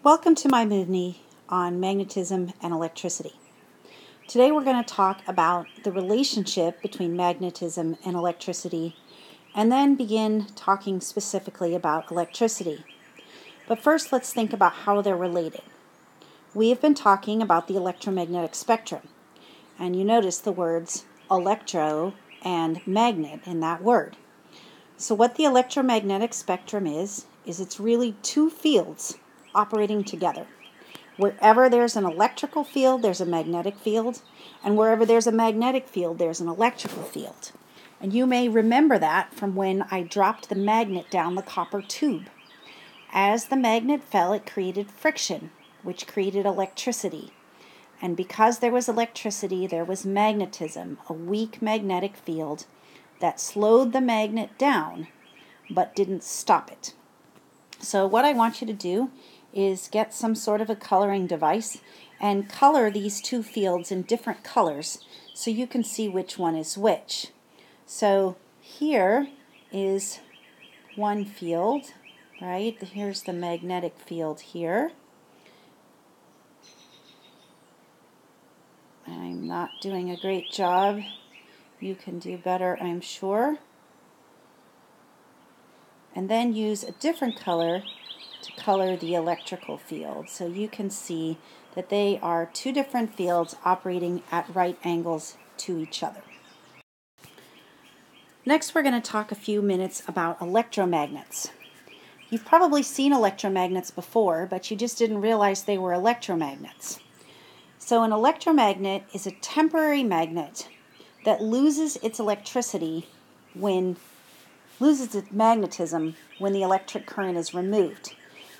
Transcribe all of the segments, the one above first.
Welcome to my mini on magnetism and electricity. Today we're going to talk about the relationship between magnetism and electricity and then begin talking specifically about electricity. But first let's think about how they're related. We have been talking about the electromagnetic spectrum, and you notice the words electro and magnet in that word. So what the electromagnetic spectrum is it's really two fields operating together. Wherever there's an electrical field, there's a magnetic field, and wherever there's a magnetic field, there's an electrical field. And you may remember that from when I dropped the magnet down the copper tube. As the magnet fell, it created friction, which created electricity. And because there was electricity, there was magnetism, a weak magnetic field that slowed the magnet down, but didn't stop it. So what I want you to do is get some sort of a coloring device and color these two fields in different colors so you can see which one is which. So here is one field, right? Here's the magnetic field here. I'm not doing a great job. You can do better, I'm sure. And then use a different color to color the electrical field. So you can see that they are two different fields operating at right angles to each other. Next, we're going to talk a few minutes about electromagnets. You've probably seen electromagnets before, but you just didn't realize they were electromagnets. So an electromagnet is a temporary magnet that loses its magnetism when the electric current is removed.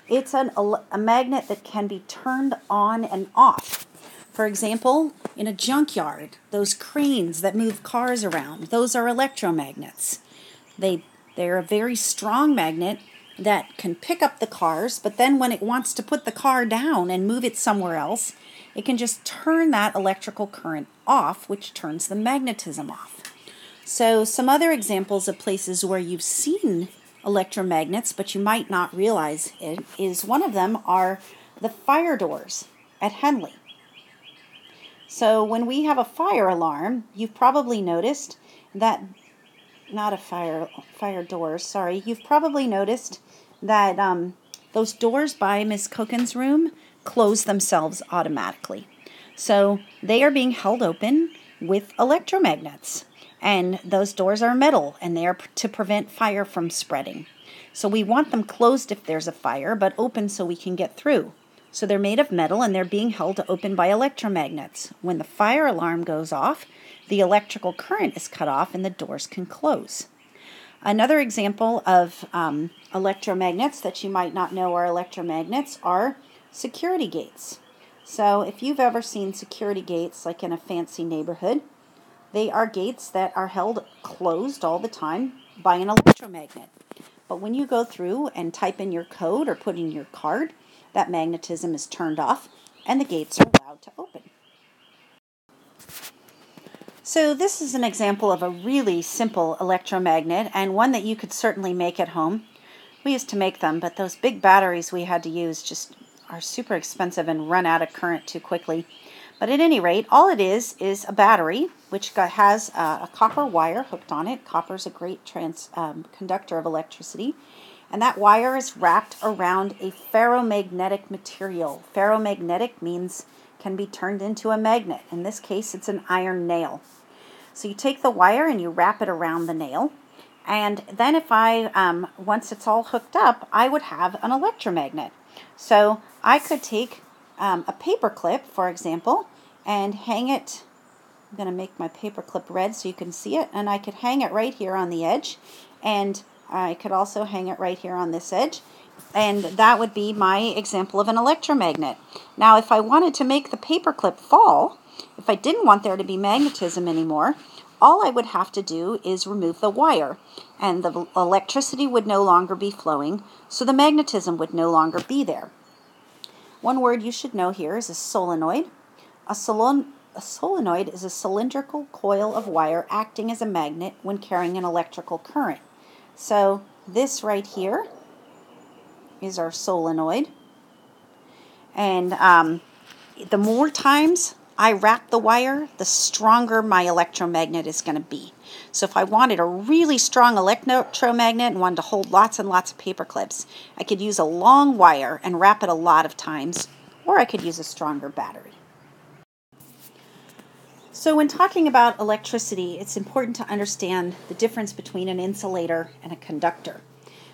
It's a magnet that can be turned on and off. For example, in a junkyard, those cranes that move cars around, those are electromagnets. They're a very strong magnet that can pick up the cars, but then when it wants to put the car down and move it somewhere else, it can just turn that electrical current off, which turns the magnetism off. So some other examples of places where you've seen electromagnets, but you might not realize it, is one of them are the fire doors at Henley. So when we have a fire alarm, you've probably noticed that, you've probably noticed that those doors by Miss Cookin's room close themselves automatically. So they are being held open with electromagnets. And those doors are metal, and they are to prevent fire from spreading. So we want them closed if there's a fire, but open so we can get through. So they're made of metal, and they're being held open by electromagnets. When the fire alarm goes off, the electrical current is cut off, and the doors can close. Another example of electromagnets that you might not know are electromagnets are security gates. So if you've ever seen security gates, like in a fancy neighborhood, they are gates that are held closed all the time by an electromagnet. But when you go through and type in your code or put in your card, that magnetism is turned off and the gates are allowed to open. So this is an example of a really simple electromagnet, and one that you could certainly make at home. We used to make them, but those big batteries we had to use just are super expensive and run out of current too quickly. But at any rate, all it is a battery which has a copper wire hooked on it. Copper is a great conductor of electricity. And that wire is wrapped around a ferromagnetic material. Ferromagnetic means can be turned into a magnet. In this case, it's an iron nail. So you take the wire and you wrap it around the nail. And then once it's all hooked up, I would have an electromagnet. So I could take a paper clip, for example, and hang it. I'm going to make my paper clip red so you can see it, and I could hang it right here on the edge, and I could also hang it right here on this edge, and that would be my example of an electromagnet. Now, if I wanted to make the paper clip fall, if I didn't want there to be magnetism anymore, all I would have to do is remove the wire, and the electricity would no longer be flowing, so the magnetism would no longer be there. One word you should know here is a solenoid. A solenoid is a cylindrical coil of wire acting as a magnet when carrying an electrical current. So this right here is our solenoid. And the more times I wrap the wire, the stronger my electromagnet is going to be. So if I wanted a really strong electromagnet and wanted to hold lots and lots of paper clips, I could use a long wire and wrap it a lot of times, or I could use a stronger battery. So when talking about electricity, it's important to understand the difference between an insulator and a conductor.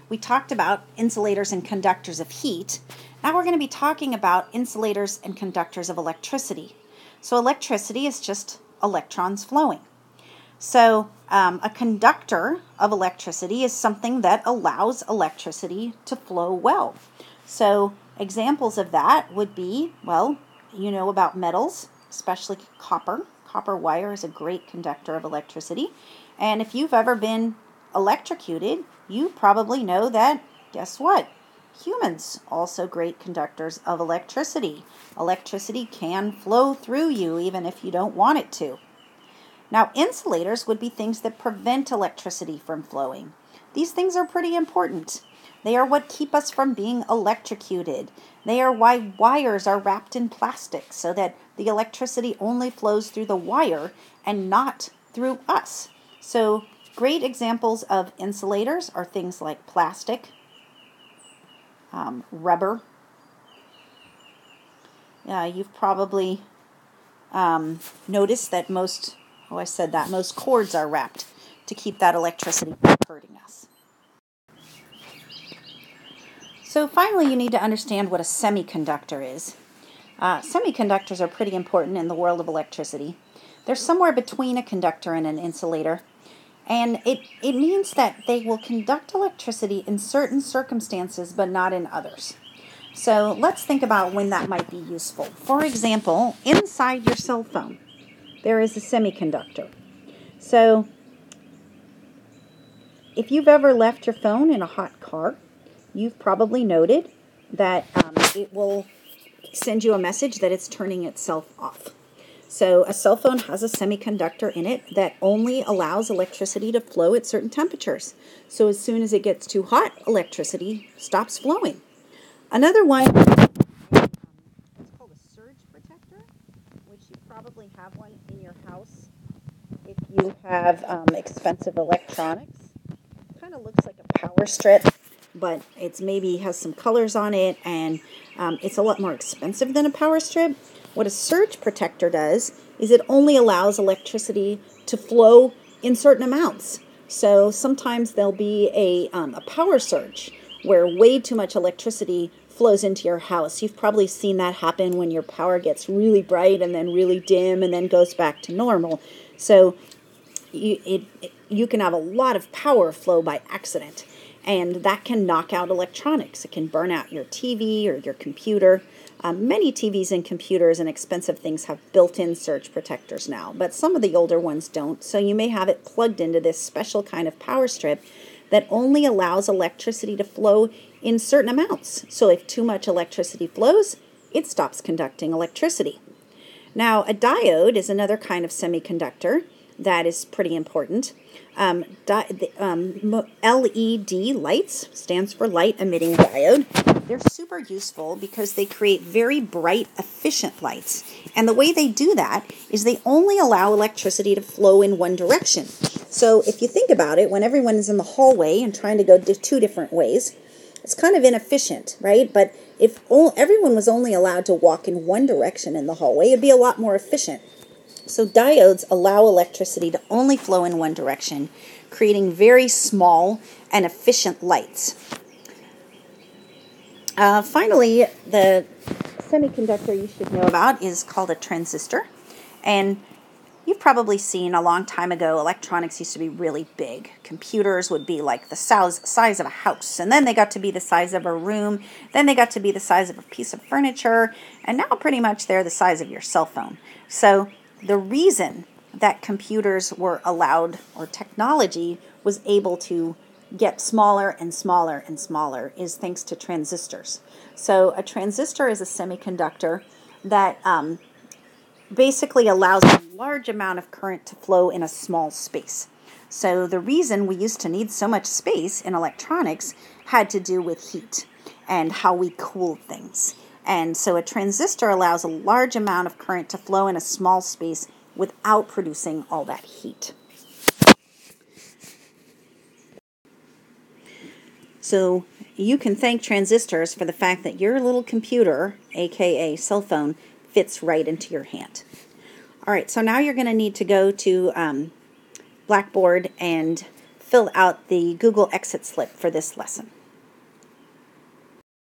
We talked about insulators and conductors of heat. Now we're going to be talking about insulators and conductors of electricity. So electricity is just electrons flowing. So a conductor of electricity is something that allows electricity to flow well. So examples of that would be, well, you know about metals, especially copper. Copper wire is a great conductor of electricity. And if you've ever been electrocuted, you probably know that, guess what? Humans also great conductors of electricity. Electricity can flow through you even if you don't want it to. Now, insulators would be things that prevent electricity from flowing. These things are pretty important. They are what keep us from being electrocuted. They are why wires are wrapped in plastic so that the electricity only flows through the wire and not through us. So, great examples of insulators are things like plastic, rubber. You've probably noticed that most cords are wrapped to keep that electricity from hurting us. So finally, you need to understand what a semiconductor is. Semiconductors are pretty important in the world of electricity. They're somewhere between a conductor and an insulator. And it means that they will conduct electricity in certain circumstances, but not in others. So let's think about when that might be useful. For example, inside your cell phone, there is a semiconductor. So if you've ever left your phone in a hot car, you've probably noted that it will send you a message that it's turning itself off. So a cell phone has a semiconductor in it that only allows electricity to flow at certain temperatures. So as soon as it gets too hot, electricity stops flowing. Another one is called a surge protector, which you probably have one in your house if you have expensive electronics. Kind of looks like a power strip, but it's maybe has some colors on it, and it's a lot more expensive than a power strip. What a surge protector does is it only allows electricity to flow in certain amounts. So sometimes there'll be a power surge where way too much electricity flows into your house. You've probably seen that happen when your power gets really bright and then really dim and then goes back to normal. So you can have a lot of power flow by accident, and that can knock out electronics. It can burn out your TV or your computer. Many TVs and computers and expensive things have built-in surge protectors now, but some of the older ones don't. So you may have it plugged into this special kind of power strip that only allows electricity to flow in certain amounts. So if too much electricity flows, it stops conducting electricity. Now, a diode is another kind of semiconductor that is pretty important. LED lights stands for light emitting diode. They're super useful because they create very bright, efficient lights. And the way they do that is they only allow electricity to flow in one direction. So if you think about it, when everyone is in the hallway and trying to go two different ways, it's kind of inefficient, right? But if everyone was only allowed to walk in one direction in the hallway, it'd be a lot more efficient. So diodes allow electricity to only flow in one direction, creating very small and efficient lights. Finally, the semiconductor you should know about is called a transistor. And you've probably seen a long time ago, electronics used to be really big. Computers would be like the size of a house. And then they got to be the size of a room. Then they got to be the size of a piece of furniture. And now pretty much they're the size of your cell phone. So the reason that computers were allowed, or technology was able to get smaller and smaller and smaller, is thanks to transistors. So a transistor is a semiconductor that basically allows a large amount of current to flow in a small space. So the reason we used to need so much space in electronics had to do with heat and how we cooled things. And so a transistor allows a large amount of current to flow in a small space without producing all that heat. So you can thank transistors for the fact that your little computer, aka cell phone, fits right into your hand. All right, so now you're going to need to go to Blackboard and fill out the Google exit slip for this lesson.